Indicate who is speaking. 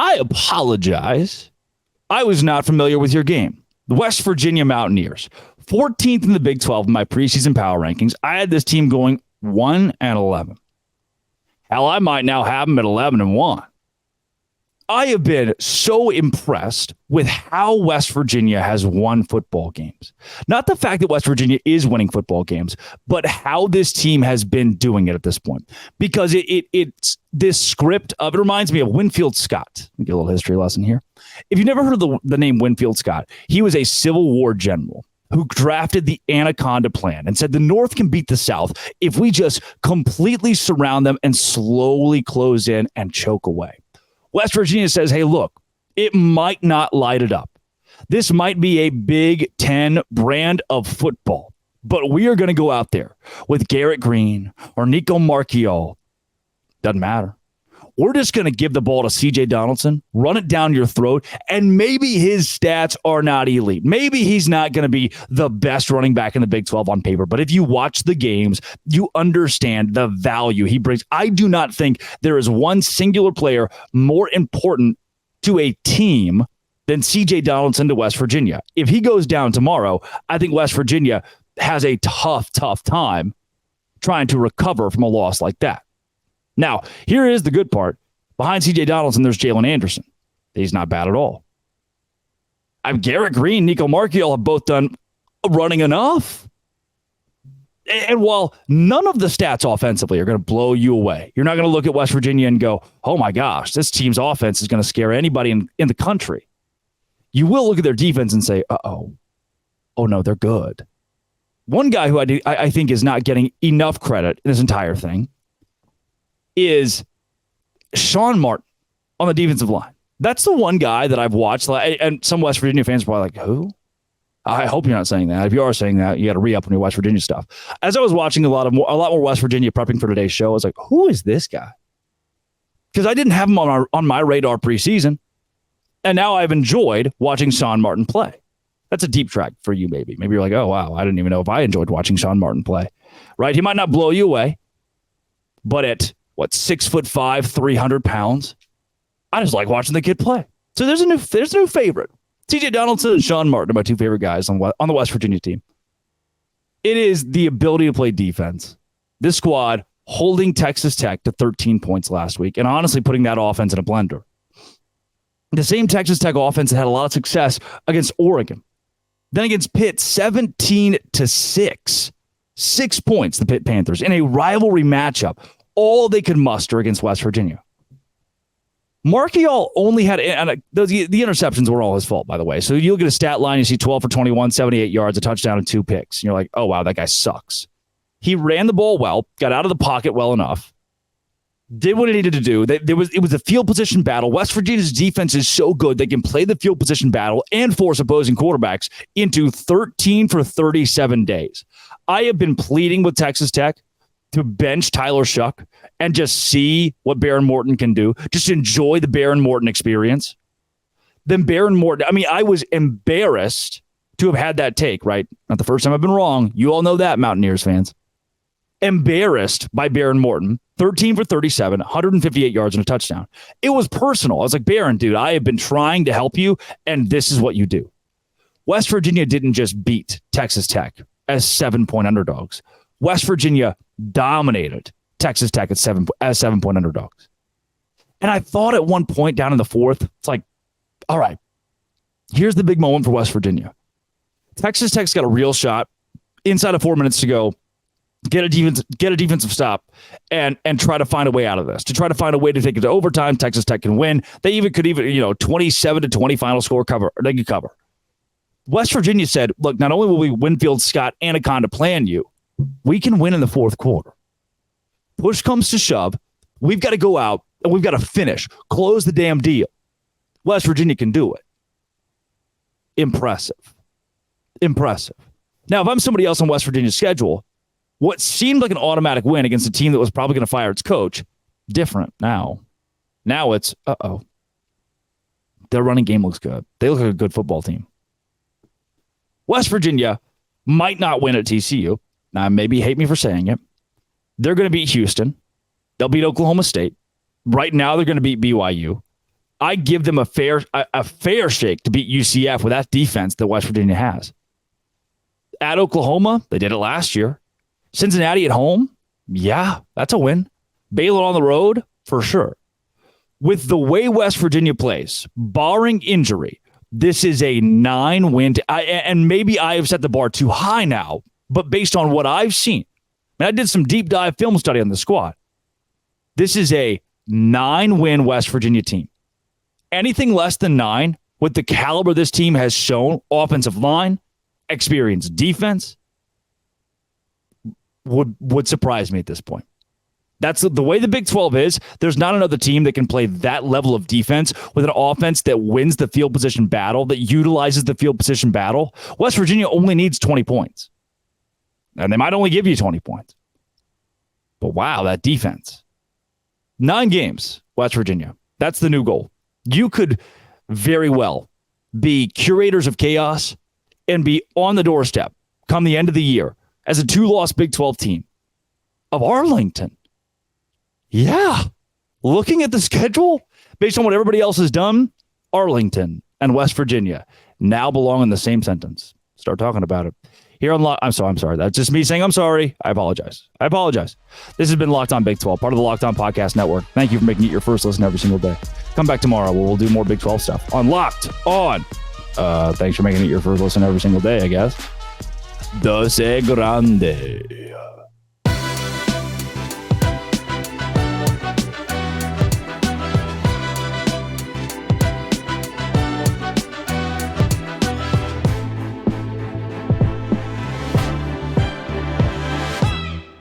Speaker 1: I apologize. I was not familiar with your game. The West Virginia Mountaineers, 14th in the Big 12 in my preseason power rankings. I had this team going 1-11. Hell, I might now have them at 11-1. I have been so impressed with how West Virginia has won football games. Not the fact that West Virginia is winning football games, but how this team has been doing it at this point. Because it's this script of, it reminds me of Winfield Scott. Let me get a little history lesson here. If you've never heard of the name Winfield Scott, he was a Civil War general who drafted the Anaconda Plan and said the North can beat the South if we just completely surround them and slowly close in and choke away. West Virginia says, hey, look, it might not light it up. This might be a Big Ten brand of football, but we are going to go out there with Garrett Green or Nico Marchiol. Doesn't matter. We're just going to give the ball to C.J. Donaldson, run it down your throat, and maybe his stats are not elite. Maybe he's not going to be the best running back in the Big 12 on paper, but if you watch the games, you understand the value he brings. I do not think there is one singular player more important to a team than C.J. Donaldson to West Virginia. If he goes down tomorrow, I think West Virginia has a tough time trying to recover from a loss like that. Now, here is the good part. Behind C.J. Donaldson, there's Jalen Anderson. He's not bad at all. Garrett Green, Nico Marchiol have both done running enough. And while none of the stats offensively are going to blow you away, you're not going to look at West Virginia and go, oh my gosh, this team's offense is going to scare anybody in the country. You will look at their defense and say, oh no, they're good. One guy who I think is not getting enough credit in this entire thing is Sean Martin on the defensive line. That's the one guy that I've watched, and some West Virginia fans are probably like, who? I hope you're not saying that. If you are saying that, you got to re-up on your West Virginia stuff. As I was watching a lot more West Virginia prepping for today's show, I was like, who is this guy? Because I didn't have him on my radar preseason, and now I've enjoyed watching Sean Martin play. That's a deep track for you, maybe. Maybe you're like, oh, wow, I didn't even know if I enjoyed watching Sean Martin play. Right? He might not blow you away, but at 6'5", 300 pounds. I just like watching the kid play. So there's a new favorite. C.J. Donaldson and Sean Martin are my two favorite guys on the West Virginia team. It is the ability to play defense. This squad holding Texas Tech to 13 points last week and honestly putting that offense in a blender. The same Texas Tech offense that had a lot of success against Oregon. Then against Pitt, 17-6. 6 points, the Pitt Panthers, in a rivalry matchup. All they could muster against West Virginia. Marchiol only had, and the interceptions were all his fault, by the way. So you look at a stat line, you see 12 for 21, 78 yards, a touchdown, and 2 picks. And you're like, oh, wow, that guy sucks. He ran the ball well, got out of the pocket well enough, did what he needed to do. It was a field position battle. West Virginia's defense is so good they can play the field position battle and force opposing quarterbacks into 13 for 37 days. I have been pleading with Texas Tech to bench Tyler Shuck and just see what Baron Morton can do. Just enjoy the Baron Morton experience. Then Baron Morton, I was embarrassed to have had that take, right? Not the first time I've been wrong. You all know that, Mountaineers fans. Embarrassed by Baron Morton, 13 for 37, 158 yards and a touchdown. It was personal. I was like, Baron, dude, I have been trying to help you, and this is what you do. West Virginia didn't just beat Texas Tech as 7-point underdogs. West Virginia dominated Texas Tech as 7-point underdogs. And I thought at one point down in the fourth, it's like, all right, here's the big moment for West Virginia. Texas Tech's got a real shot inside of 4 minutes to go, get a defensive stop and try to find a way out of this, to try to find a way to take it to overtime. Texas Tech can win. They could 27-20 final score cover, or they could cover. West Virginia said, look, not only will we Winfield Scott Anaconda plan you, we can win in the fourth quarter. Push comes to shove. We've got to go out and we've got to finish, close the damn deal. West Virginia can do it. Impressive. Now, if I'm somebody else on West Virginia's schedule, what seemed like an automatic win against a team that was probably going to fire its coach, different now. Now it's, their running game looks good. They look like a good football team. West Virginia might not win at TCU. Now, maybe hate me for saying it. They're going to beat Houston. They'll beat Oklahoma State. Right now, they're going to beat BYU. I give them a fair shake to beat UCF with that defense that West Virginia has. At Oklahoma, they did it last year. Cincinnati at home, yeah, that's a win. Baylor on the road, for sure. With the way West Virginia plays, barring injury, this is a 9-win. And maybe I have set the bar too high now, but based on what I've seen, and I did some deep dive film study on the squad, this is a 9-win West Virginia team. Anything less than 9, with the caliber this team has shown, offensive line, experienced defense, would surprise me at this point. That's the way the Big 12 is. There's not another team that can play that level of defense with an offense that wins the field position battle, that utilizes the field position battle. West Virginia only needs 20 points. And they might only give you 20 points. But wow, that defense. 9 games, West Virginia. That's the new goal. You could very well be curators of chaos and be on the doorstep come the end of the year as a 2-loss Big 12 team of Arlington. Yeah. Looking at the schedule, based on what everybody else has done, Arlington and West Virginia now belong in the same sentence. Start talking about it. Here on I'm sorry. That's just me saying I'm sorry. I apologize. This has been Locked On Big 12, part of the Locked On Podcast Network. Thank you for making it your first listen every single day. Come back tomorrow where we'll do more Big 12 stuff on Locked On. Thanks for making it your first listen every single day, I guess. Dose grande.